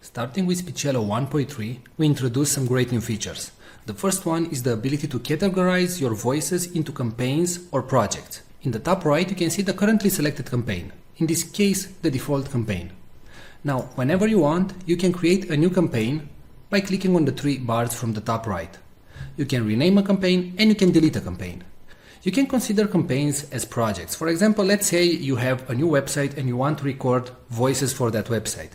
Starting with Speechelo 1.3, we introduced some great new features. The first one is the ability to categorize your voices into campaigns or projects. In the top right, you can see the currently selected campaign. In this case, the default campaign. Now, whenever you want, you can create a new campaign by clicking on the three bars from the top right. You can rename a campaign and you can delete a campaign. You can consider campaigns as projects. For example, let's say you have a new website and you want to record voices for that website.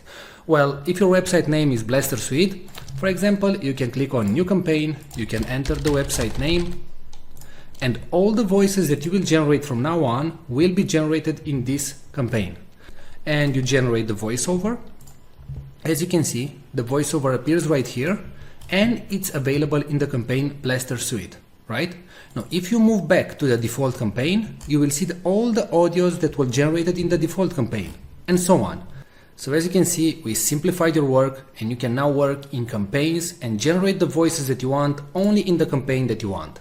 Well, if your website name is Blaster Suite, for example, you can click on New Campaign, you can enter the website name, and all the voices that you will generate from now on will be generated in this campaign. And you generate the voiceover. As you can see, the voiceover appears right here, and it's available in the campaign Blaster Suite, right? Now, if you move back to the default campaign, you will see all the audios that were generated in the default campaign, and so on. So as you can see, we simplified your work, and you can now work in campaigns and generate the voices that you want only in the campaign that you want.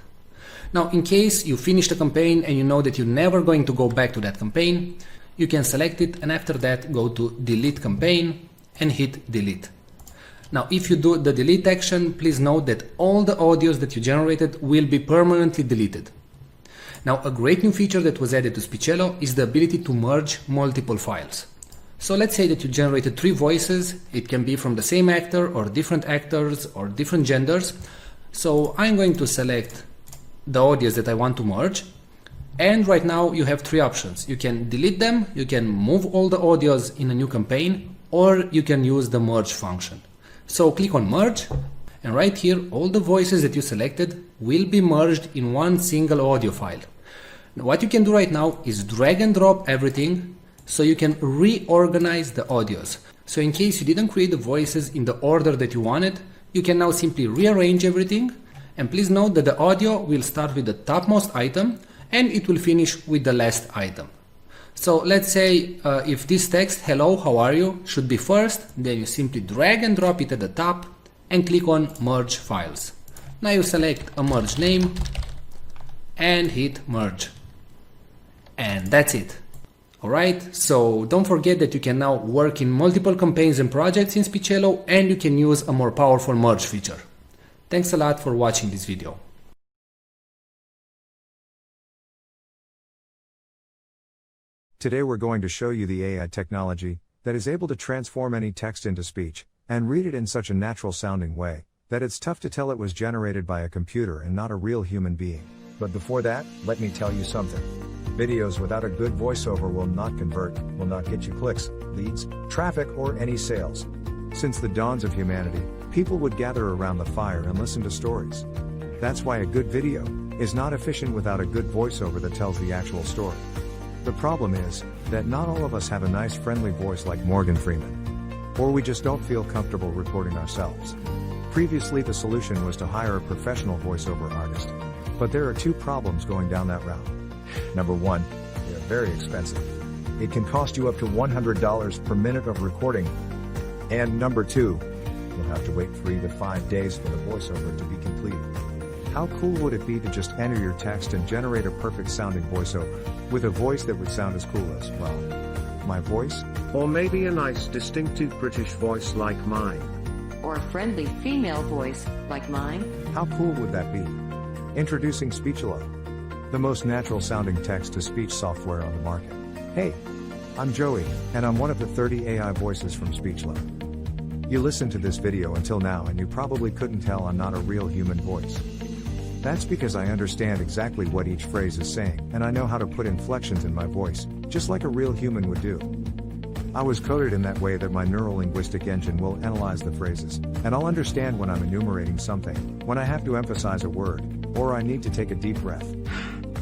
Now, in case you finish the campaign and you know that you're never going to go back to that campaign, you can select it and after that go to Delete Campaign and hit Delete. Now, if you do the delete action, please note that all the audios that you generated will be permanently deleted. Now, a great new feature that was added to Speechelo is the ability to merge multiple files. So let's say that you generated 3 voices. It can be from the same actor or different actors or different genders. So I'm going to select the audios that I want to merge. And right now you have 3 options. You can delete them, you can move all the audios in a new campaign, or you can use the merge function. So click on merge, and right here all the voices that you selected will be merged in one single audio file. Now, what you can do right now is drag and drop everything so you can reorganize the audios. So in case you didn't create the voices in the order that you wanted, you can now simply rearrange everything. And please note that the audio will start with the topmost item and it will finish with the last item. So let's say if this text, hello, how are you, should be first, then you simply drag and drop it at the top and click on merge files. Now you select a merge name and hit merge. And that's it. Alright, so don't forget that you can now work in multiple campaigns and projects in Speechelo, and you can use a more powerful merge feature. Thanks a lot for watching this video. Today we're going to show you the AI technology that is able to transform any text into speech and read it in such a natural sounding way that it's tough to tell it was generated by a computer and not a real human being. But before that, let me tell you something. Videos without a good voiceover will not convert, will not get you clicks, leads, traffic, or any sales. Since the dawns of humanity, people would gather around the fire and listen to stories. That's why a good video is not efficient without a good voiceover that tells the actual story. The problem is that not all of us have a nice friendly voice like Morgan Freeman. Or we just don't feel comfortable recording ourselves. Previously the solution was to hire a professional voiceover artist. But there are 2 problems going down that route. Number 1, they are very expensive. It can cost you up to $100 per minute of recording. And number 2, you'll have to wait 3 to 5 days for the voiceover to be completed. How cool would it be to just enter your text and generate a perfect sounding voiceover, with a voice that would sound as cool as, well, my voice? Or maybe a nice distinctive British voice like mine. Or a friendly female voice like mine? How cool would that be? Introducing Speechelo, the most natural sounding text-to-speech software on the market. Hey, I'm Joey, and I'm one of the 30 AI voices from Speechelo. You listened to this video until now and you probably couldn't tell I'm not a real human voice. That's because I understand exactly what each phrase is saying, and I know how to put inflections in my voice, just like a real human would do. I was coded in that way that my neuro-linguistic engine will analyze the phrases, and I'll understand when I'm enumerating something, when I have to emphasize a word, or I need to take a deep breath.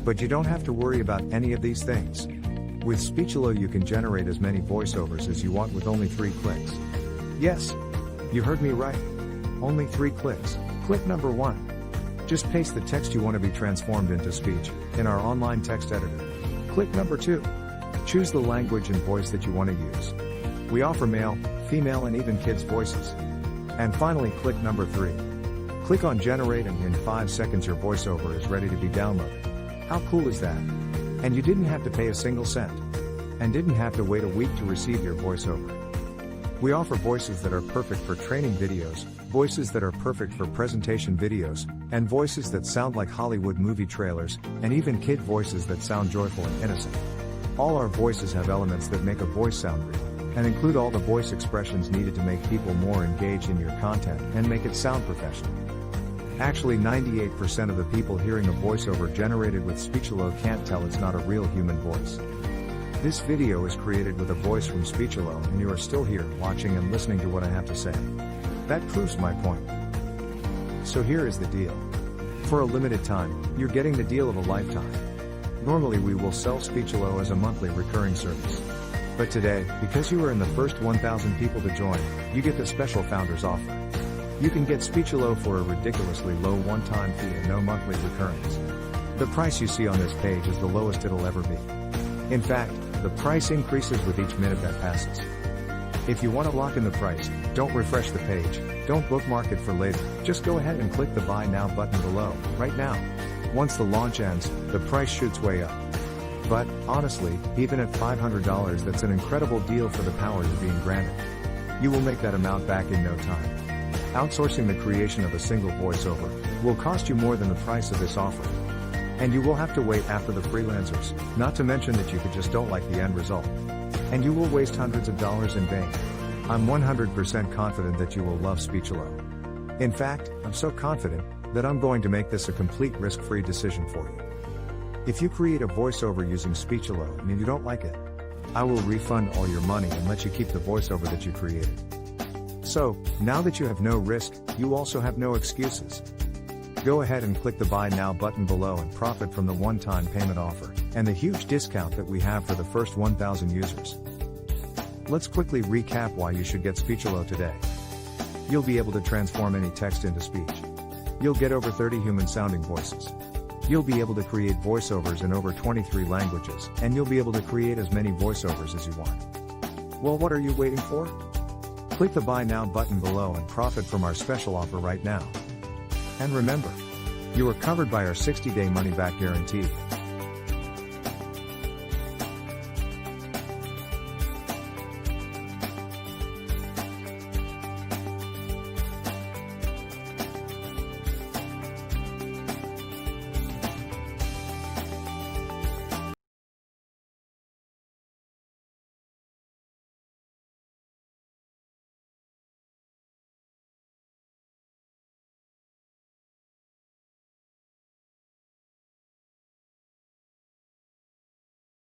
But you don't have to worry about any of these things. With Speechelo you can generate as many voiceovers as you want with only 3 clicks. Yes, you heard me right. Only 3 clicks. Click number 1. Just paste the text you want to be transformed into speech in our online text editor. Click number 2. Choose the language and voice that you want to use. We offer male, female, and even kids' voices. And finally, click number 3. Click on generate and in 5 seconds your voiceover is ready to be downloaded. How cool is that? And you didn't have to pay a single cent. And didn't have to wait a week to receive your voiceover. We offer voices that are perfect for training videos, voices that are perfect for presentation videos, and voices that sound like Hollywood movie trailers, and even kid voices that sound joyful and innocent. All our voices have elements that make a voice sound real, and include all the voice expressions needed to make people more engaged in your content and make it sound professional. Actually, 98% of the people hearing a voiceover generated with Speechelo can't tell it's not a real human voice. This video is created with a voice from Speechelo, and you are still here, watching and listening to what I have to say. That proves my point. So here is the deal. For a limited time, you're getting the deal of a lifetime. Normally we will sell Speechelo as a monthly recurring service. But today, because you are in the first 1,000 people to join, you get the special founders offer. You can get Speechelo for a ridiculously low one-time fee and no monthly recurrings. The price you see on this page is the lowest it'll ever be. In fact, the price increases with each minute that passes. If you want to lock in the price, don't refresh the page, don't bookmark it for later, just go ahead and click the Buy Now button below, right now. Once the launch ends, the price shoots way up. But, honestly, even at $500 that's an incredible deal for the power you're being granted. You will make that amount back in no time. Outsourcing the creation of a single voiceover will cost you more than the price of this offer. And you will have to wait after the freelancers, not to mention that you just don't like the end result. And you will waste hundreds of dollars in vain. I'm 100% confident that you will love Speechelo. In fact, I'm so confident that I'm going to make this a complete risk-free decision for you. If you create a voiceover using Speechelo and you don't like it, I will refund all your money and let you keep the voiceover that you created. So, now that you have no risk, you also have no excuses. Go ahead and click the Buy Now button below and profit from the one-time payment offer, and the huge discount that we have for the first 1,000 users. Let's quickly recap why you should get Speechelo today. You'll be able to transform any text into speech. You'll get over 30 human-sounding voices. You'll be able to create voiceovers in over 23 languages, and you'll be able to create as many voiceovers as you want. Well, what are you waiting for? Click the Buy Now button below and profit from our special offer right now. And remember, you are covered by our 60-day money-back guarantee.